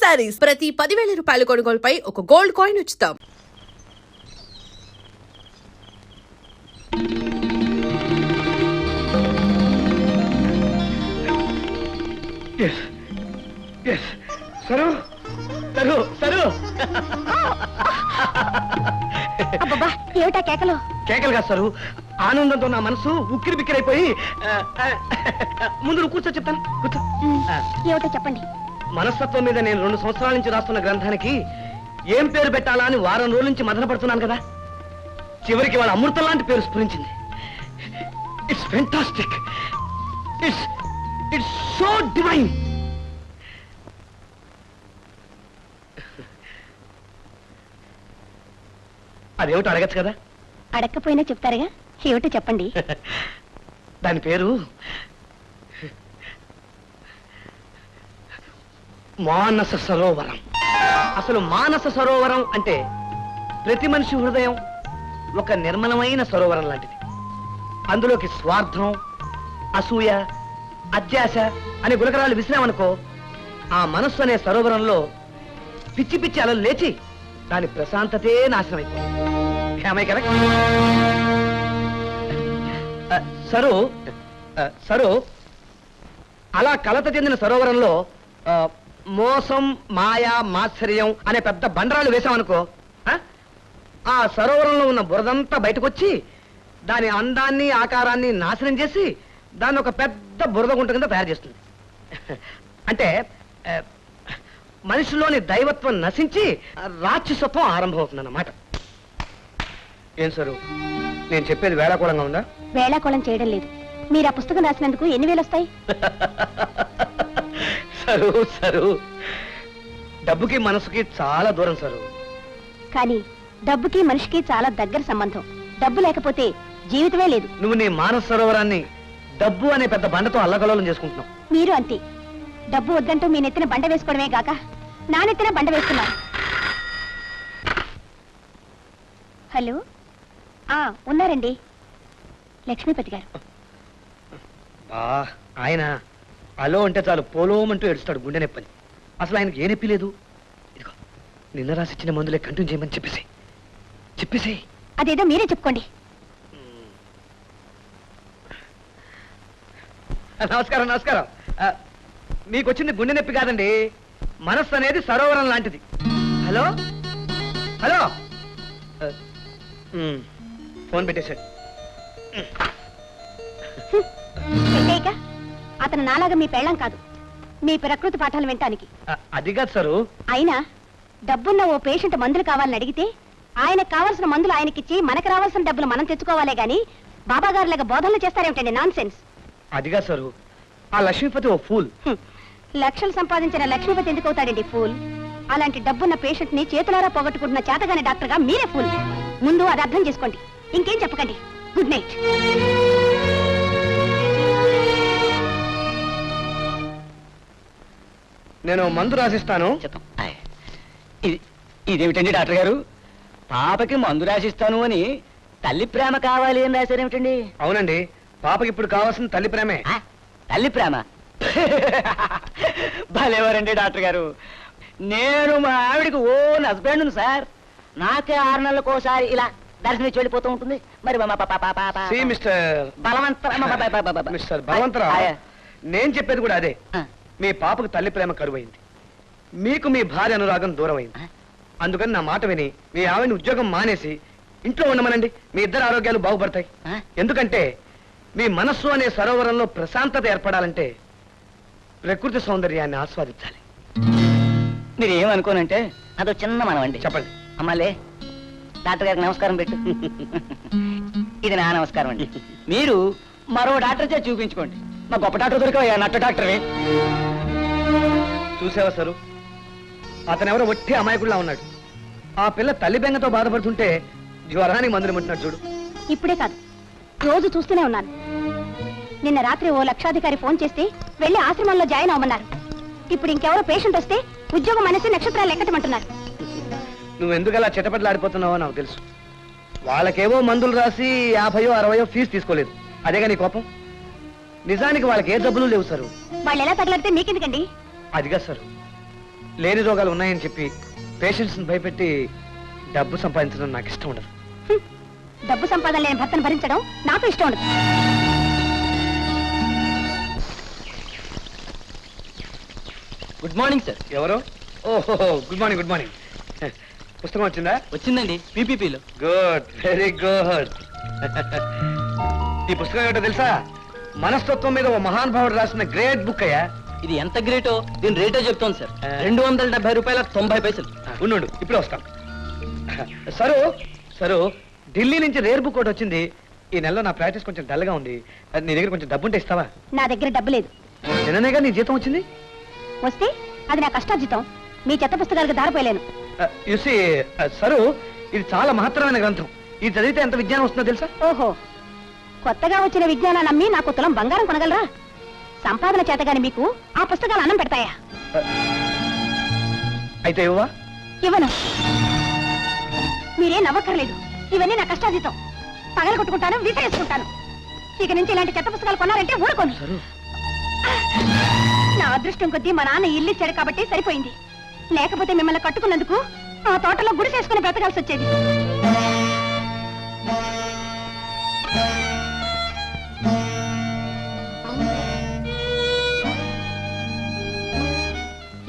శారీస్ ప్రతి 10,000 రూపాయల కొనుగోలుపై ఒక గోల్డ్ కాయిన్ ఉచితం. సరు సరు సరు అబ్బబ్బా ఏమిటా కేకలు? కేకలు కాదు సరు, ఆనందంతో నా మనసు ఉక్కిరి బిక్కిరైపోయి ముందు నువ్వు కూర్చో, చెప్తాను కూర్చో. ఏమిటో చెప్పండి. మనస్తత్వం మీద నేను 2 సంవత్సరాల నుంచి రాస్తున్న గ్రంథానికి ఏం పేరు పెట్టాలా అని వారం రోజుల నుంచి మదన పడుతున్నాను కదా. చివరికి వాళ్ళ అమృతం లాంటి పేరు స్ఫురించింది. It's fantastic, it's so divine. అదేమిటో అడగచ్చు కదా. అడగకపోయినా చెప్తారుగా, ఏమిటో చెప్పండి. దాని పేరు మానస సరోవరం. అసలు మానస సరోవరం అంటే ప్రతి మనిషి హృదయం ఒక నిర్మలమైన సరోవరం లాంటిది. అందులోకి స్వార్థం, అసూయ, అత్యాశ అనే గులకరాలు విసిరామనుకో, ఆ మనస్సు అనే సరోవరంలో పిచ్చి పిచ్చి అలలు లేచి దాని ప్రశాంతతే నాశనం అయిపోయింది. సరు సరు అలా కలత చెందిన సరోవరంలో మోసం, మాయ, మాత్సర్యం అనే పెద్ద బండరాలు వేశామనుకో, ఆ సరోవరంలో ఉన్న బురదంతా బయటకొచ్చి దాని అందాన్ని, ఆకారాన్ని నాశనం చేసి దాన్ని ఒక పెద్ద బురద గుంట కింద తయారు చేస్తుంది. అంటే మనిషిలోని దైవత్వం నశించి రాక్షసత్వం ఆరంభమవుతుంది అన్నమాట. ఏం సరు, నేను చెప్పేది వేళాకోళంగా ఉందా? వేళాకోళం చేయడం లేదు. మీరు ఆ పుస్తకం రాసినందుకు ఎన్ని వేలు వస్తాయి? సరు సరు, డబ్బుకి మనసుకి చాలా దూరం సరు. కానీ డబ్బుకి మనిషికి చాలా దగ్గర సంబంధం. డబ్బు లేకపోతే జీవితమే లేదు. నువ్వు నీ మానస సరోవరాన్ని డబ్బు అనే పెద్ద బండతో అల్లకలోలం చేసుకుంటున్నావు. మీరు అంతే. డబ్బు వద్దంటూ మీ నెత్తిన బండ వేసుకోవడమే గాక నా నెత్తిన బండ వేస్తున్నారు. హలో, ఉన్నారండి, లక్ష్మీపతి గారు. ఆయన అలో అంటే చాలు పోలోమంటూ ఏడుస్తాడు గుండె నొప్పని. అసలు ఆయనకి ఏ నొప్పి లేదు. ఇదిగో నిన్న రాసిచ్చిన మందులే కంటిన్యూ చేయమని చెప్పేసి అదేదో మీరే చెప్పుకోండి. నమస్కారం నమస్కారం. మీకు వచ్చింది గుండె నొప్పి కాదండి, మనస్సు అనేది సరోవరం లాంటిది. హలో హలో, ఫోన్ పెట్టేశాడు. అతను నాలాగా మీ పెళ్ళం కాదు, మీ ప్రకృతి పాఠాలు వినటానికి. అది కాదు సరు. అయినా డబ్బున్న ఓ పేషెంట్ మందులు కావాలని అడిగితే ఆయనకు కావాల్సిన మందులు ఆయనకిచ్చి మనకు రావాల్సిన డబ్బులు మనం తెచ్చుకోవాలే గాని బాబా గారు లాగా బోధనలు చేస్తారేమిటండి? Non sense. అది కాదు సరు, ఆ లక్ష్మీపతి ఓ ఫూల్. లక్షలు సంపాదించిన లక్ష్మీపతి ఎందుకు అవుతాడండి ఫూల్? అలాంటి డబ్బున్న పేషెంట్ ని చేతులారా పోగొట్టుకుంటున్న చేతగానే డాక్టర్ గా మీరే ఫూల్. ముందు అది అర్థం చేసుకోండి, ఇంకేం చెప్పకండి. Good night. నేను మందు రాసిస్తాను. ఇదేమిటండి డాక్టర్ గారు, పాపకి మందు రాసిస్తాను అని తల్లి ప్రేమ కావాలి అని రాశారేమిటండి? అవునండి, పాపకి ఇప్పుడు కావాల్సిన తల్లి ప్రేమే. తల్లి ప్రేమ? భలేవారండి డాక్టర్ గారు. నేను మా ఆవిడికి ఓన్ హస్బెండ్ సార్. నాకే 6 నెలలకోసారి ఇలా దర్శనం వెళ్ళిపోతూ ఉంటుంది. మరి మిస్టర్ బలవంతరావు, నేను చెప్పేది కూడా అదే. మీ పాపకు తల్లి ప్రేమ కరువైంది, మీకు మీ భార్య అనురాగం దూరమైంది. అందుకని నా మాట విని మీ ఆవిడని ఉద్యోగం మానేసి ఇంట్లో ఉండమనండి. మీ ఇద్దరు ఆరోగ్యాలు బాగుపడతాయి. ఎందుకంటే మీ మనస్సు అనే సరోవరంలో ప్రశాంతత ఏర్పడాలంటే ప్రకృతి సౌందర్యాన్ని ఆస్వాదించాలి. మీరు ఏమనుకోనంటే అదో చిన్న మనవండి. చెప్పండి. అమ్మాలే, డాక్టర్ గారికి నమస్కారం పెట్టు. ఇది నా నమస్కారం అండి. మీరు మరో డాక్టర్ చేసి చూపించుకోండి. మా గొప్ప డాక్టర్ దొరికా నట్ట డాక్టరే. చూసావా సరు, అతనెవరో వట్టి అమాయకుడిలా ఉన్నాడు. ఆ పిల్ల తల్లి బెంగతో బాధపడుతుంటే జ్వరానికి మందులు ఇమ్మంటున్నాడు చూడు. ఇప్పుడే కాదు, రోజు చూస్తూనే ఉన్నాను. నిన్న రాత్రి ఓ లక్షాధికారి ఫోన్ చేస్తే వెళ్లి ఆశ్రమంలో జాయిన్ అవ్వమన్నారు. ఇప్పుడు ఇంకెవరో పేషెంట్ వస్తే ఉద్యోగం అనేసి నక్షత్రాలు లెక్కటమంటున్నారు. నువ్వు ఎందుకు అలా చిటపట్లాడిపోతున్నావో నాకు తెలుసు. వాళ్ళకేవో మందులు రాసి 50, 60 ఫీజు తీసుకోలేదు. అదేగా నీ కోపం. నిజానికి వాళ్ళకి ఏ జబ్బులు లేవు సరు. వాళ్ళు ఎలా తగలడితే మీకెందుకండి? అదిగా సరు, లేని రోగాలు ఉన్నాయని చెప్పి పేషెంట్స్ని భయపెట్టి డబ్బు సంపాదించడం నాకు ఇష్టం ఉండదు. డబ్బు సంపాదన లేని భర్తను భరించడం నాకు ఇష్టం ఉండదు. Good morning sir. ఎవరు? ఓహో, గుడ్ మార్నింగ్, గుడ్ మార్నింగ్. పుస్తకం వచ్చిందా? వచ్చిందండి, పీపీపీలో. Good, very good. ఈ పుస్తకం ఏమిటో తెలుసా? మనస్తత్వం మీద ఓ మహానుభావుడు రాసిన గ్రేట్ బుక్ అయ్యా. ఇది ఎంత గ్రేటో దీని రేటో చెప్తాను సార్. 270 రూపాయల 90 పైసలు. ఉండు, ఇప్పుడే వస్తాం. సరు, ఢిల్లీ నుంచి రేర్ బుక్ ఒకటి వచ్చింది. ఈ నెలలో నా ప్రాక్టీస్ కొంచెం డల్గా ఉంది. నీ దగ్గర కొంచెం డబ్బు ఉంటే ఇస్తావా? నా దగ్గర డబ్బు లేదు. నిన్ననేగా నీ జీతం వచ్చింది. వస్తే అది నా కష్టార్జితం. మీ చెత్త పుస్తకాలకు దారిపోయలేను. యూసి సరు, ఇది చాలా మహత్తరమైన గ్రంథం. ఇది చదివితే ఎంత విజ్ఞానం వస్తుందో తెలుసా? ఓహో, కొత్తగా వచ్చిన విజ్ఞానాన్ని నమ్మి నాకు తులం బంగారం కొనగలరా? సంపాదన చేతగాని మీకు ఆ పుస్తకాలు అన్నం పెడతాయా? అయితే ఇవ్వవా? ఇవ్వను. మీరేం నవ్వక్కర్లేదు. ఇవన్నీ నా కష్టార్జితం. పగల కొట్టుకుంటాను, విసిరేసుకుంటాను. ఇక నుంచి ఇలాంటి చెత్త పుస్తకాలు కొన్నారంటే ఊరుకోను. నా అదృష్టం కొద్దీ మా నాన్న ఇల్లు ఇచ్చాడు కాబట్టి సరిపోయింది. లేకపోతే మిమ్మల్ని కట్టుకున్నందుకు ఆ తోటలో గుడి చేసుకుని బ్రతకాల్సి వచ్చేది.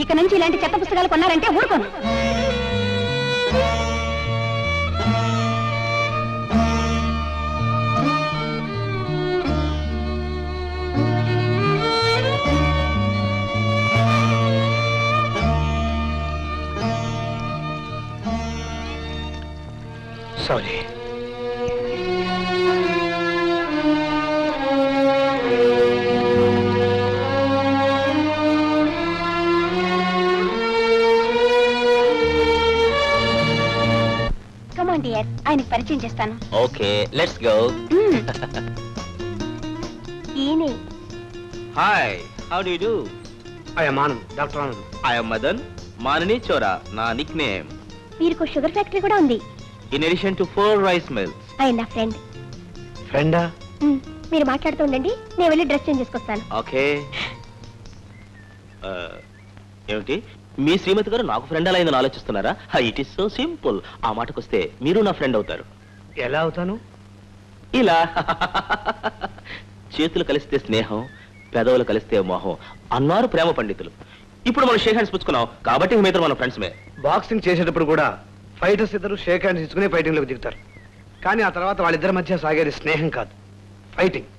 ఇక నుంచి ఇలాంటి చెత్త పుస్తకాలు కొన్నారంటే ఊరుకోను. సారీ. కమాన్ డియర్, ఆయనకి పరిచయం చేస్తాను. Okay, let's go. ఈయనే. Hi, how do you do? I'm Anand, doctor Anand. I am Madan, మానని చోరా నా నిక్ నేమ్. వీరికి షుగర్ ఫ్యాక్టరీ కూడా ఉంది. In addition to 4 rice mills. ఆయన నా ఫ్రెండ్. ఫ్రెండా? మీరు మాట్లాడుతూ ఉండండి, నేను వెళ్ళి డ్రెస్ చేంజ్ చేసుకొస్తాను. ఓకే. ఏమిటి మీ శ్రీమతి గారు నాకు ఫ్రెండ్ అలా అయిందని ఆలోచిస్తున్నారా? It is so simple. ఆ మాటకొస్తే మీరు నా ఫ్రెండ్ అవుతారు. ఎలా అవుతాను? ఇలా చేతులు కలిస్తే స్నేహం, పెదవులు కలిస్తే మోహం అన్నారు ప్రేమ పండితులు. ఇప్పుడు మనం షేక్ హ్యాండ్స్ పుచ్చుకున్నాం కాబట్టి మీతో మన ఫ్రెండ్స్ మే. బాక్సింగ్ చేసేటప్పుడు కూడా ఫైటర్స్ ఇద్దరు షేక్ హ్యాండ్స్ ఇచ్చుకునే ఫైటింగ్ లోకి దిగుతారు. కానీ ఆ తర్వాత వాళ్ళిద్దరి మధ్య సాగేది స్నేహం కాదు, ఫైటింగ్.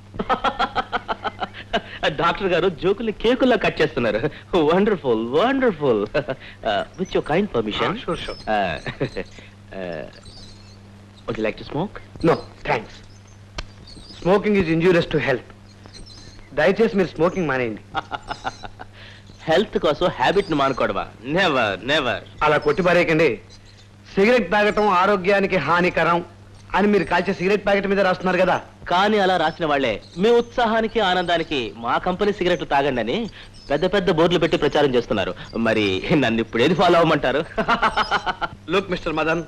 డాక్టర్ గారు జోకుల్ని కేకుల్లా కట్ చేస్తున్నారు. Wonderful, wonderful. With your kind permission. Sure sure. Would you like to smoke? No thanks. Smoking is injurious to health. దయచేసి మీరు స్మోకింగ్ మానేయండి. హెల్త్ కోసం హ్యాబిట్ ని మానుకోవడమా? Never, never. అలా కొట్టిపారేయకండి. సిగరెట్ తాగటం ఆరోగ్యానికి హానికరం అని మీరు కాల్చే సిగరెట్ ప్యాకెట్ మీద రాస్తున్నారు కదా. కానీ అలా రాసిన వాళ్లే మీ ఉత్సాహానికి ఆనందానికి మా కంపెనీ సిగరెట్లు తాగండి అని పెద్ద పెద్ద బోర్డులు పెట్టి ప్రచారం చేస్తున్నారు. మరి నన్ను ఇప్పుడు ఏది ఫాలో అవ్వమంటారు? లుక్ మిస్టర్ మదన్,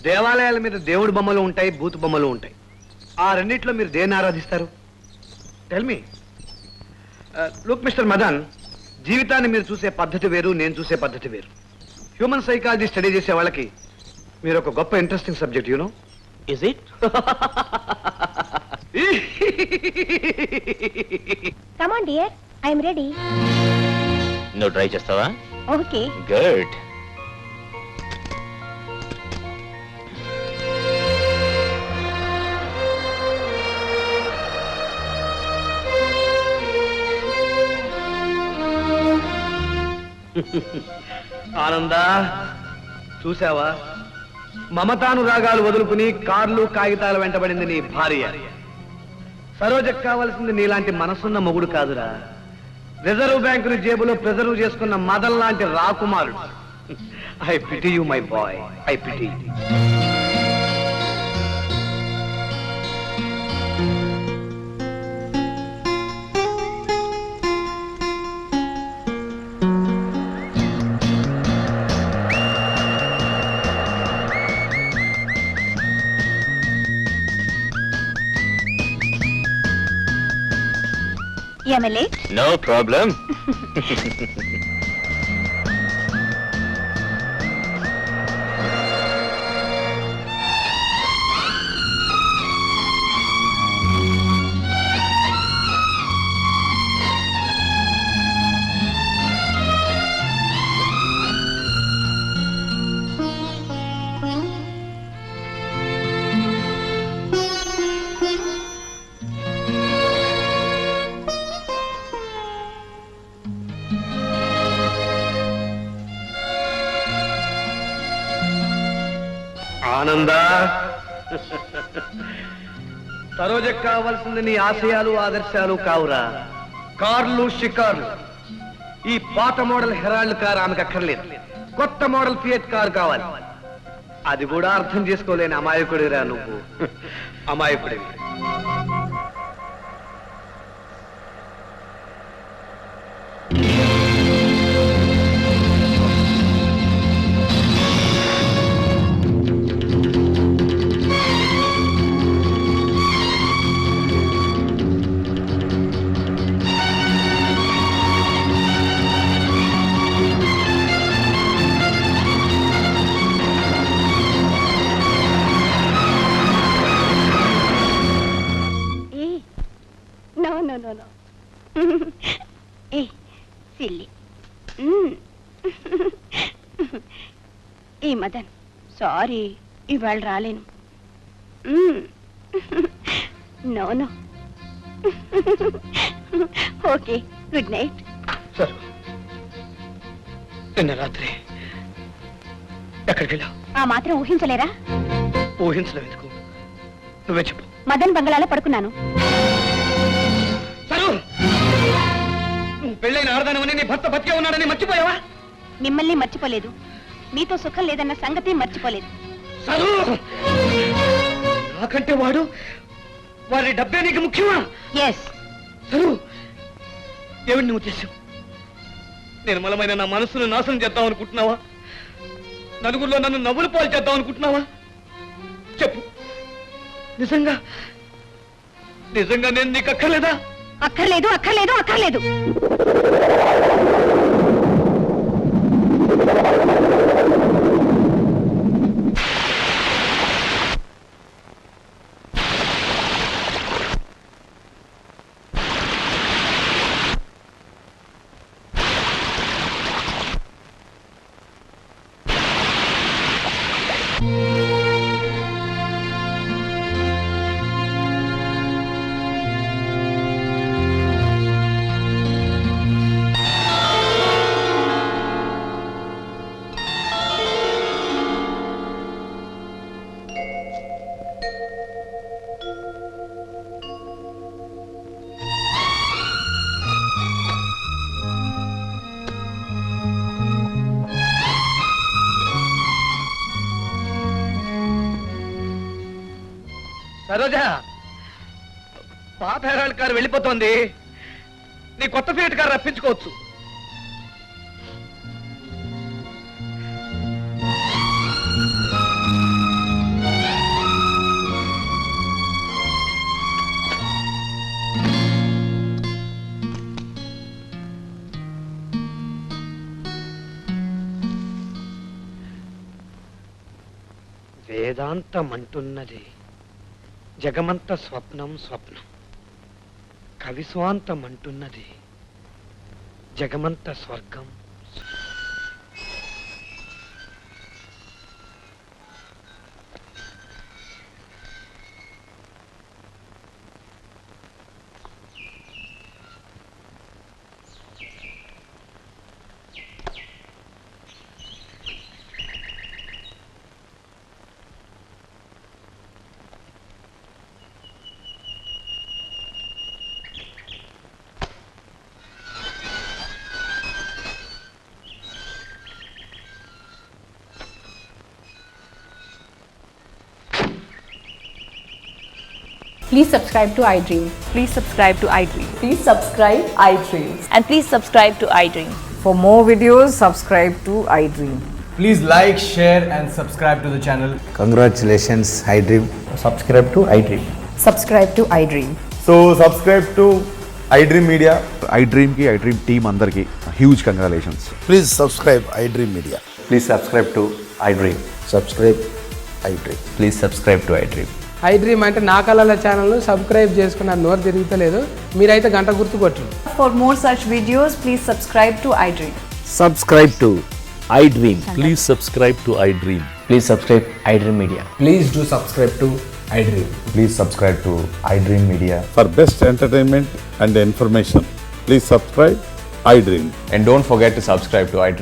దేవాలయాల మీద దేవుడి బొమ్మలు ఉంటాయి, బూతు బొమ్మలు ఉంటాయి. ఆ రెండిట్లో మీరు దేన్ని ఆరాధిస్తారు? Tell me. Look mister Madan, జీవితాన్ని మీరు చూసే పద్ధతి వేరు, నేను చూసే పద్ధతి వేరు. హ్యూమన్ సైకాలజీ స్టడీ చేసే వాళ్ళకి మీరు ఒక గొప్ప interesting subject. You know is it? Come on dear, I'm ready. నువ్వు ట్రై చేస్తావా? ఓకే. గుడ్. ఆనందా, చూసావా? మమతానురాగాలు వదులుకుని కార్లు కాగితాలు వెంటబడింది నీ భార్య. సరోజకు కావలసింది నీలాంటి మనసున్న మొగుడు కాదురా, రిజర్వ్ బ్యాంకుని జేబులో ప్రిజర్వ్ చేసుకున్న మదన్ లాంటి రాకుమారుడు. I pity you my boy, I pity. MLA, no problem. ఆనందా సరోజకు కావాల్సింది నీ ఆశయాలు ఆదర్శాలు కావురా, కార్లు షికార్లు. ఈ పాత మోడల్ హెరాల్డ్ కార్ ఆమెకు అక్కర్లేదు, కొత్త మోడల్ ఫియట్ కార్ కావాలి. అది కూడా అర్థం చేసుకోలేని అమాయకుడిరా నువ్వు. అమాయకుడివి. No. Silly. మదన్ సారీ, ఇవాళ రాలేను. నో. Okay, good night. సరే, నిన్న రాత్రి ఎక్కడికి వెళ్ళావు? ఆ మాత్రం ఊహించలేరా? ఊహించలేవు ఎందుకు? నువ్వే చెప్పు. మదన్ బంగళాలో పడుకున్నాను. నువ్వు పెళ్ళైన ఆడదానమని నీ భర్త బతికే ఉన్నాడని మర్చిపోయావా? మిమ్మల్ని మర్చిపోలేదు, మీతో సుఖం లేదన్న సంగతి మర్చిపోలేదు. సరు, నాకంటే వారి డబ్బే నీకు ముఖ్యమా? ఎస్. సరు, ఏమిటి నీ ఉద్దేశం? నిర్మలమైన నా మనసును నాశనం చేద్దాం అనుకుంటున్నావా? నలుగురిలో నన్ను నవ్వులు పాలు చేద్దాం అనుకుంటున్నావా? చెప్పు, నిజంగా నేను నీకు అక్కర్లేదా? అక్కర్లేదు. సరోజా, పాత హెరాల్డ్ కారు వెళ్ళిపోతోంది. నీ కొత్త ఫియట్ కారు రప్పించుకోవచ్చు. వేదాంతం అంటున్నది జగమంత స్వప్నం. కవిస్వాంతం అంటున్నది జగమంత స్వర్గం. Please subscribe to iDream. Please subscribe to iDream. Please subscribe iDream. And please subscribe to iDream. For more videos, subscribe to iDream. Please like, share and subscribe to the channel. Congratulations, iDream. Subscribe to iDream. Subscribe to iDream. So subscribe to iDream Media. iDream team andarki huge congratulations. Please subscribe iDream Media. Please subscribe to iDream. Subscribe iDream. Please subscribe to iDream. iDream అంటే నా కళల ఛానల్ను subscribe చేసుకున్న నోరు తిరుగుతలేదు, మీరైతే గంట గుర్తు కొట్టండి. For more such videos, please subscribe to iDream. Subscribe to iDream. Please subscribe to iDream. Please subscribe iDream Media. Please do subscribe to iDream. Please subscribe to iDream Media. For best entertainment and information, please subscribe iDream. And don't forget to subscribe to iDream.